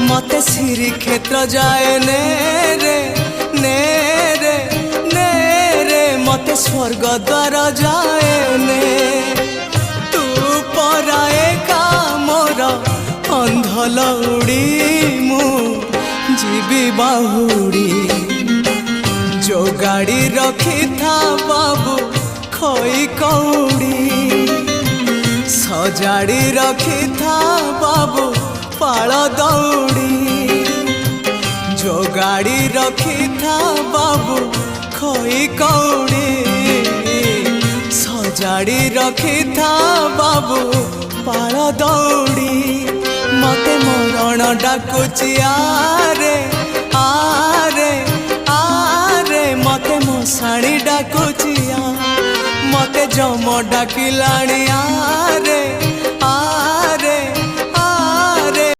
मते श्री क्षेत्र जाए ने रे ने रे ने रे मते स्वर्ग द्वार जाए ने तू पराए का मोर अंधलौड़ी मु जीवी बाहुड़ी जो गाड़ी रखी था बाबू खोई कौड़ी सजाड़ी रखी था बाबू पाल दौड़ी जो गाड़ी रखी था बाबू खोई कौड़ी सजाड़ी रखी था बाबू पाल दौड़ी मते मरण डाकुची आरे आरे आरे मते मशाणी डाकुची मते जम डाकिलाणी आरे